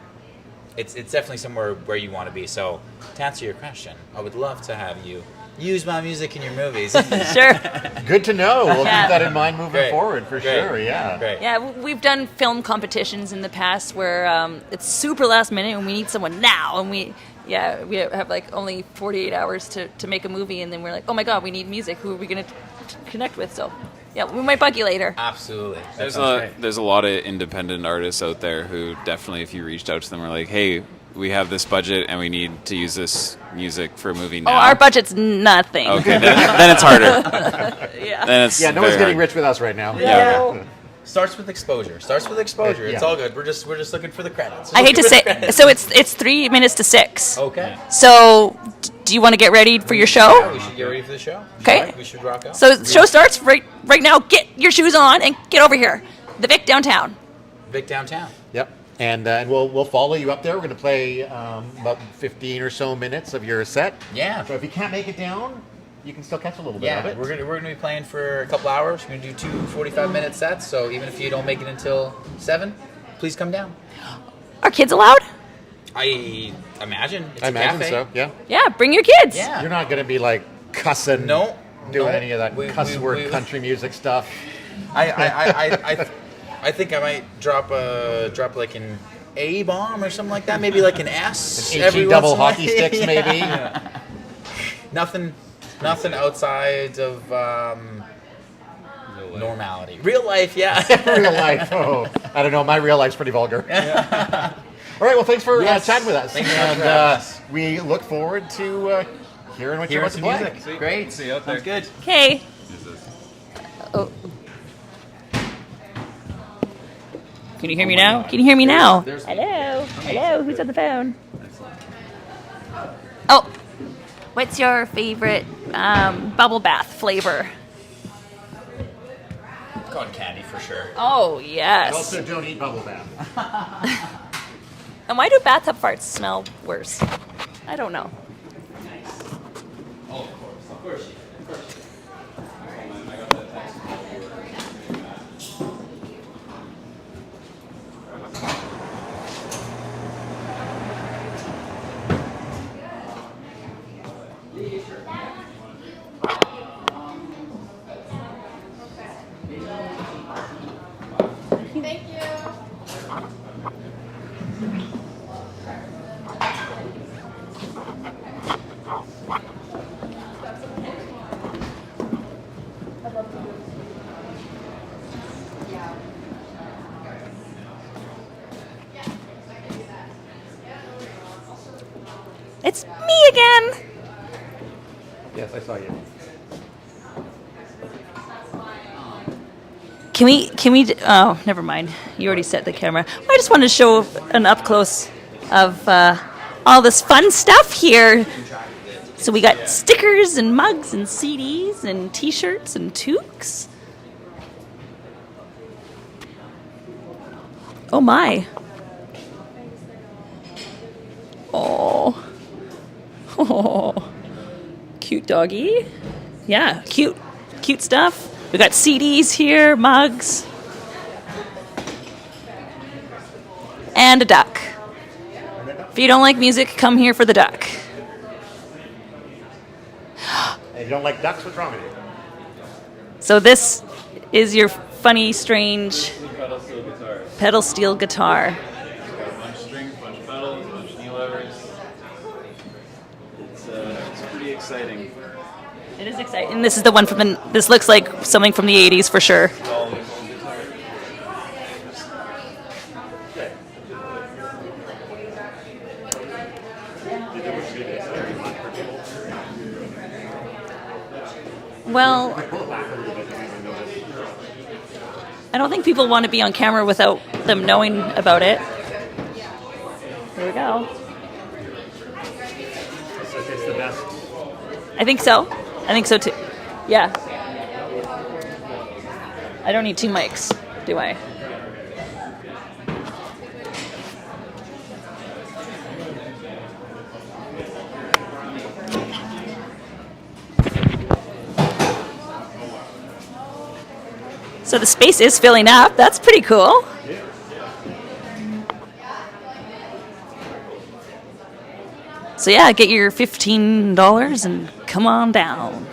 it's definitely somewhere where you want to be. So to answer your question, I would love to have you use my music in your movies. Sure. Good to know. We'll Yeah. keep that in mind moving Great. forward for Great. sure. Yeah. Great. Yeah, we've done film competitions in the past where it's super last minute and we need someone now, and we have like only 48 hours to make a movie, and then we're like, oh my god, we need music. Who are we going to connect with? So yeah, we might bug you later. Absolutely. That There's sounds great. there's a lot of independent artists out there who definitely, if you reached out to them, are like, hey, we have this budget and we need to use this music for a movie now. Oh, our budget's nothing. Okay, then it's harder. Yeah. Then it's Yeah, no one's very getting hard. rich with us right now. Yeah. Starts with exposure. It's Yeah. all good. We're just looking for the credits. I hate to say, so it's 3 minutes to 6. Okay. So do you want to get ready for your Yeah, show? we should get ready for the show. Okay. We should rock out. So the show starts right now. Get your shoes on and get over here. The Vic downtown. Vic downtown. Yep. And we'll follow you up there. We're going to play about 15 or so minutes of your set. Yeah. So if you can't make it down, you can still catch a little bit of Yeah, it. we're gonna be playing for a couple hours. We're gonna do 2 45-minute sets. So even if you don't make it until 7, please come down. Are kids allowed? I imagine. It's I a imagine cafe. so. Yeah. Yeah, bring your kids. Yeah. You're not going to be like cussing, No, doing no. any of that cuss word country music stuff. I think I might drop like an A bomb or something like that. Maybe like an S. An every HE once double in a while. hockey sticks, maybe. Nothing outside of Real life. normality. Real life, yeah. Real life. Oh, I don't know. My real life's pretty vulgar. All right. Well, thanks for Yes. chatting with us. Thanks so much and for having us. we look forward to hearing what you're Hearing about to some play. music. Great. See you out there. Sounds good. Okay. Oh. Can you hear me now? Can you hear me now? Hello. Hello. Who's on the phone? Oh. What's your favorite bubble bath flavor? Cotton candy for sure. Oh, yes. Also, don't eat bubble bath. And why do bathtub farts smell worse? I don't know. Oh, of course. It's me again. Yes, I saw you. Can we, oh, never mind. You already set the camera. I just wanted to show an up close of all this fun stuff here. So we got stickers and mugs and CDs and t-shirts and toques. Oh my. Oh. Oh. Cute doggy. Yeah, cute stuff. We got CDs here, mugs. And a duck. If you don't like music, come here for the duck. If you don't like ducks, what's wrong with you? So this is your funny, strange Pedal steel guitar. pedal steel guitar. Got a bunch of strings, a bunch of pedals, a bunch of knee levers. It's pretty exciting. It is exciting. And this is the one from this looks like something from the 80s for sure. It's all the whole guitar. Well, I don't think people want to be on camera without them knowing about it. There we go. It's the best. I think so. I think so too. Yeah. I don't need 2 mics, do I? So the space is filling up. That's pretty cool. So yeah, get your $15 and come on down.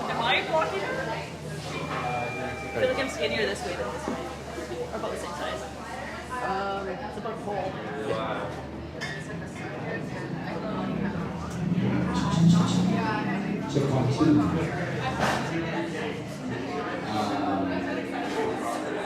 Am I blocking it? I feel like I'm skinnier this way than this way. Or about the same size. It's about full. Check 1, 2.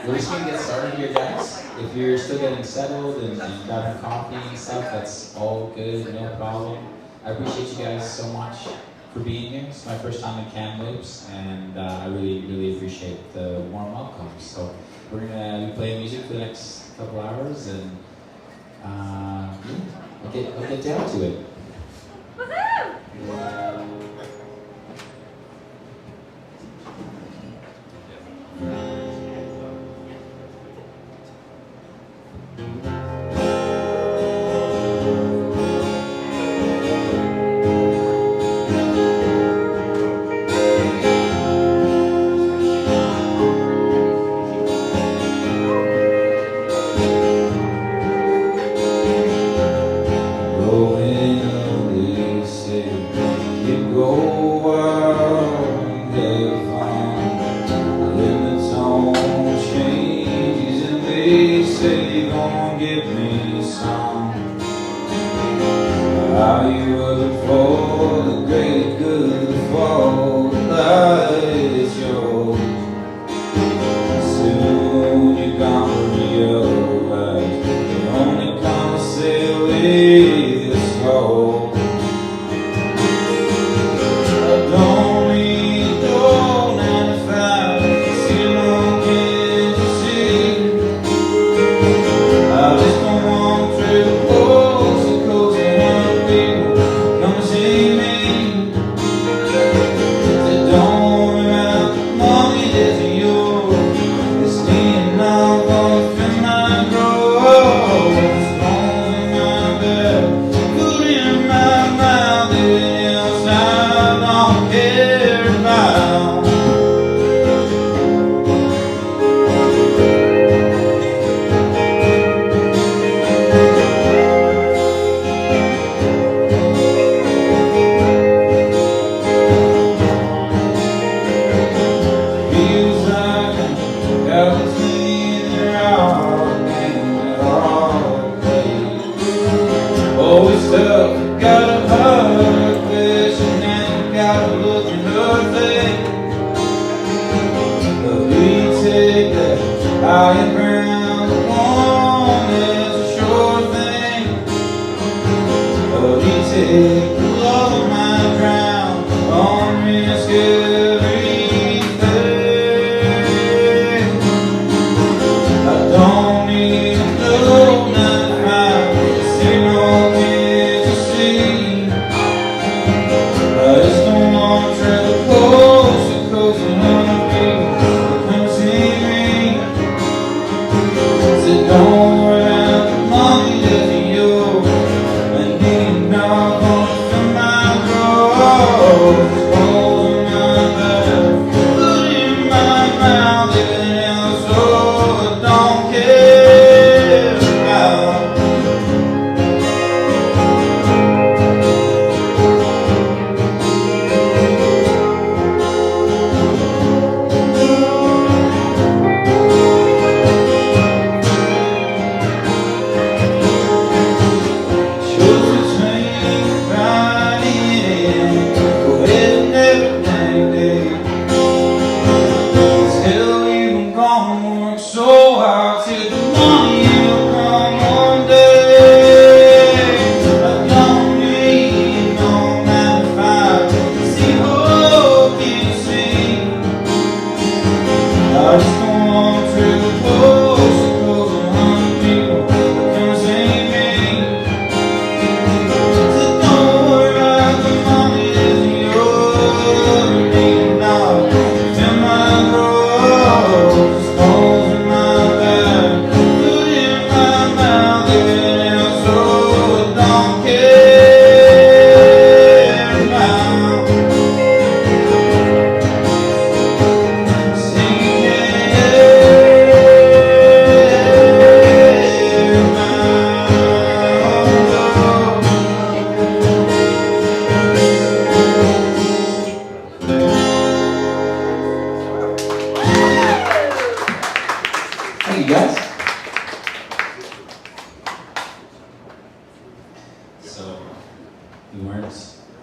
We're just going to get started here, guys. If you're still getting settled and grabbing coffee and stuff, that's all good, no problem. I appreciate you guys so much for being here. It's my first time in Kamloops, and I really, really appreciate the warm welcome. So we're going to be playing music for the next couple hours, and yeah, I'll get down to it. Rolling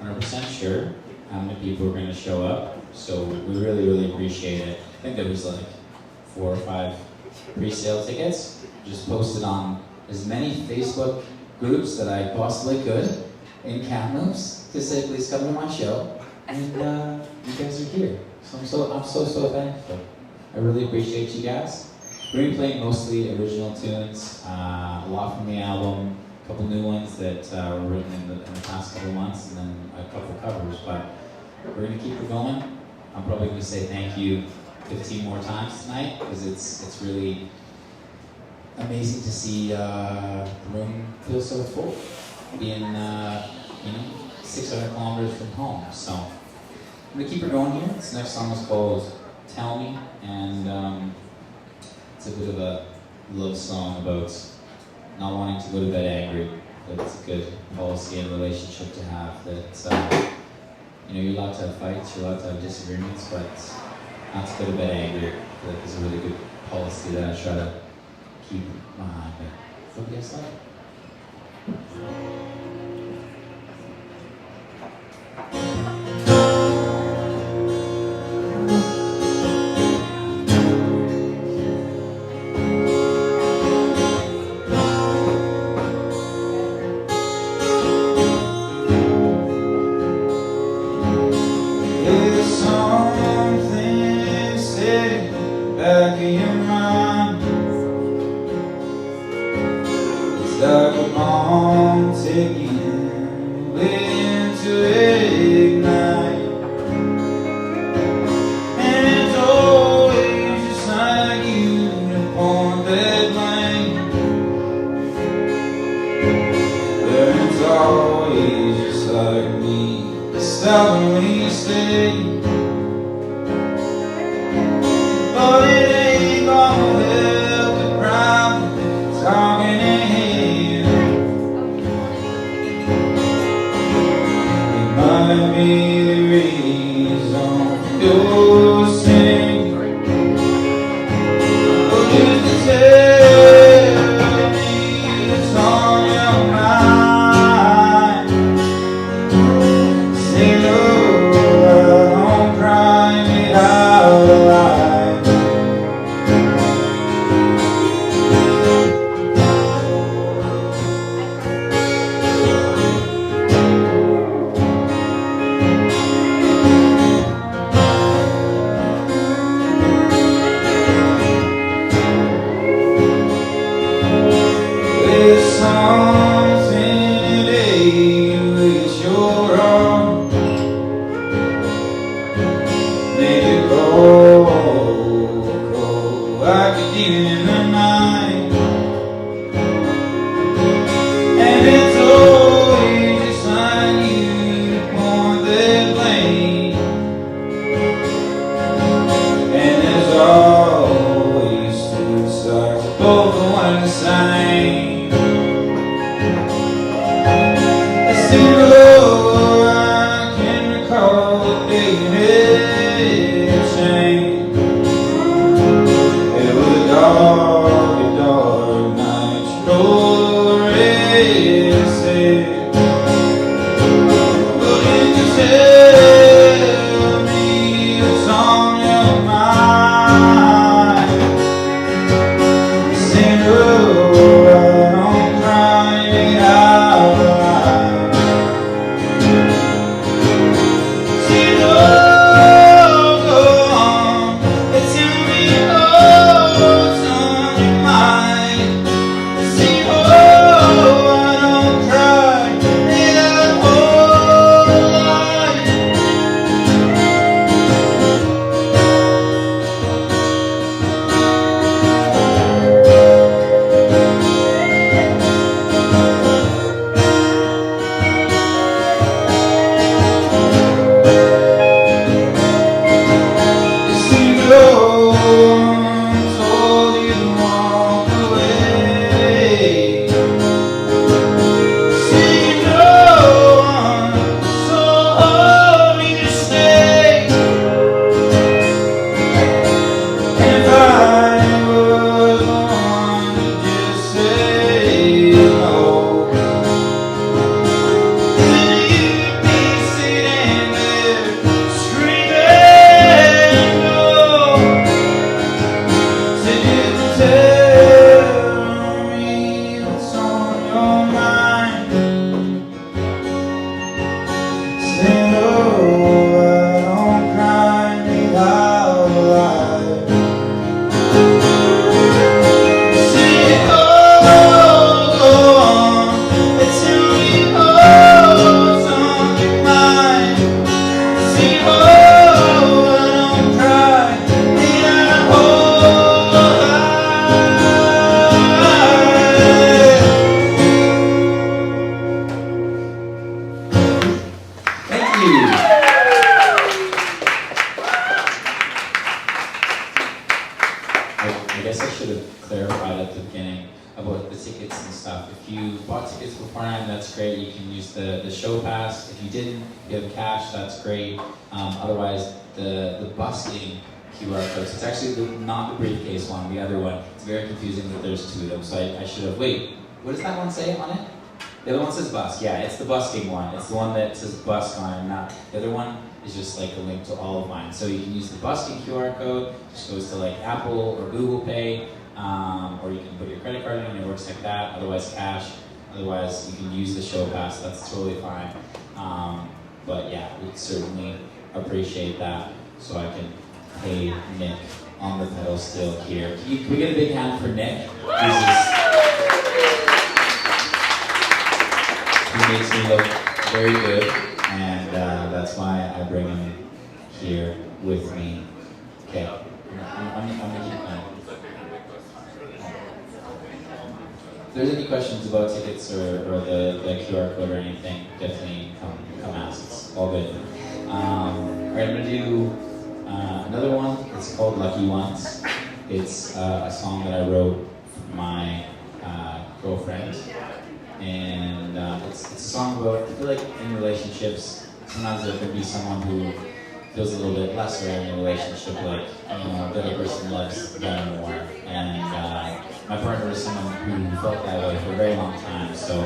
100% sure how many people are going to show up. So we really, really appreciate it. I think there was like 4 or 5 pre-sale tickets. Just posted on as many Facebook groups that I possibly could in Kamloops to say, please come to my show. And you guys are here. So I'm so thankful. I really appreciate you guys. We're going to be playing mostly original tunes, a lot from the album, a couple new ones that were written in the past couple months, and then a couple covers. But we're going to keep it going. I'm probably going to say thank you 15 more times tonight, because it's really amazing to see the room feel so full, being 600 kilometers from home. So I'm going to keep it going here. This next song is called Tell Me, and it's a bit of a love song about not wanting to go to bed angry, but it's a good policy and relationship to have, that you're allowed to have fights, you're allowed to have disagreements, but not to go to bed angry. I feel like it's a really good policy that I try to keep behind me. What do you guys like? If you have cash, that's great. Otherwise, the busking QR codes. It's actually not the briefcase one, the other one. It's very confusing that there's two of them, so I should have. Wait, what does that one say on it? The other one says busk. Yeah, it's the busking one. It's the one that says busk on it. Not the other one is just like a link to all of mine. So you can use the busking QR code. Just goes to like Apple or Google Pay, or you can put your credit card in and it works like that. Otherwise, cash. Otherwise, you can use the show pass. That's totally fine. But yeah, we'd certainly appreciate that, so I can pay Nick on the pedal steel here. Can we get a big hand for Nick? He makes me look very good, and that's why I bring him here with me. Okay, I'm gonna keep going. If there's any questions about tickets or the QR code or anything, definitely come ask. It's all good. Alright, I'm gonna do another one. It's called Lucky Ones. It's a song that I wrote for my girlfriend. And it's a song about, I feel like in relationships, sometimes there can be someone who feels a little bit lesser in a relationship, like, you know, the other person loves them more. And my partner is someone who felt that way for a very long time, so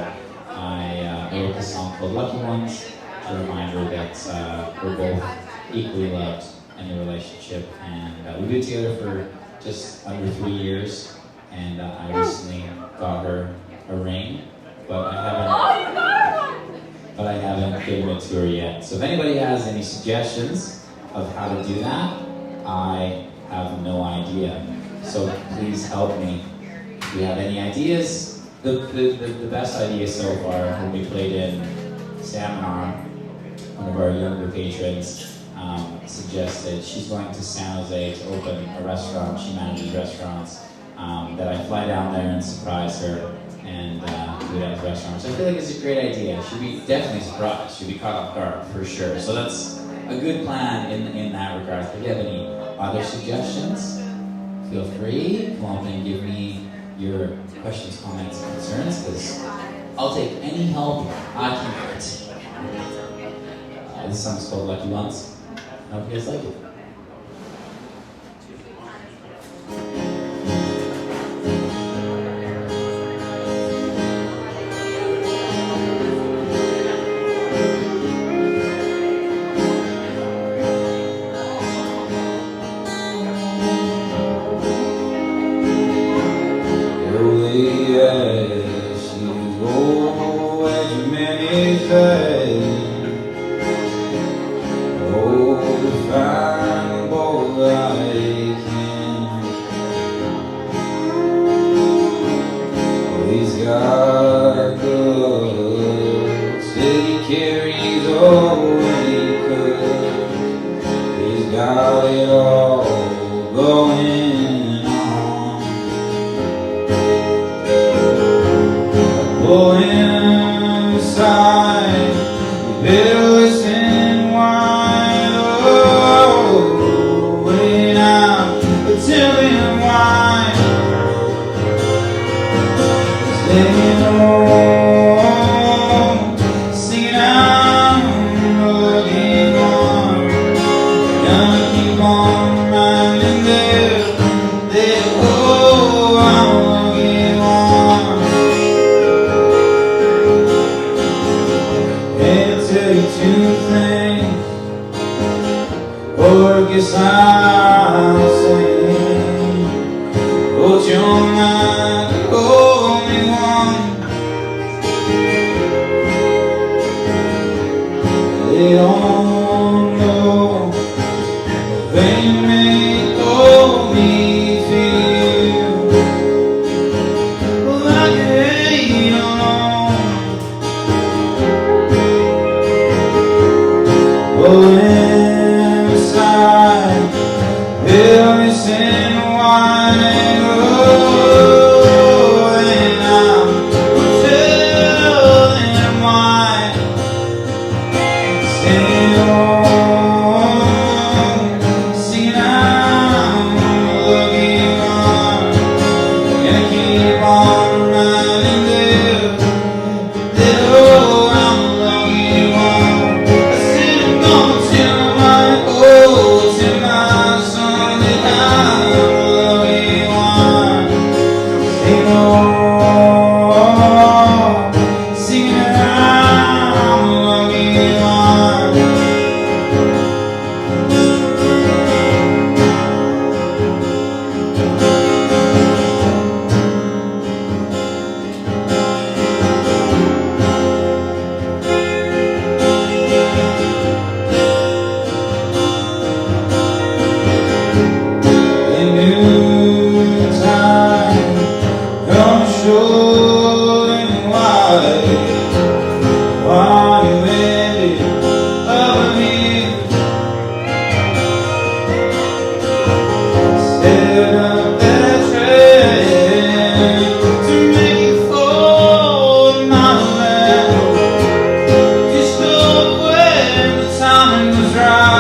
I wrote this song called Lucky Ones, a reminder that we're both equally loved in the relationship. And we've been together for just under 3 years, and I recently got her a ring, but I haven't given it to her yet. So if anybody has any suggestions of how to do that, I have no idea. So please help me. If you have any ideas, the best idea so far, when we played in Seminar, one of our younger patrons suggested she's going to San Jose to open a restaurant. She manages restaurants. That I fly down there and surprise her and do it at the restaurant. So I feel like it's a great idea. She'd be definitely surprised. She'd be caught off guard for sure. So that's a good plan in that regard. If you have any other suggestions, feel free. Come on and give me your questions, comments, and concerns, because I'll take any help I can get. This song's called Lucky Ones. I hope you guys like it.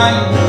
Bye.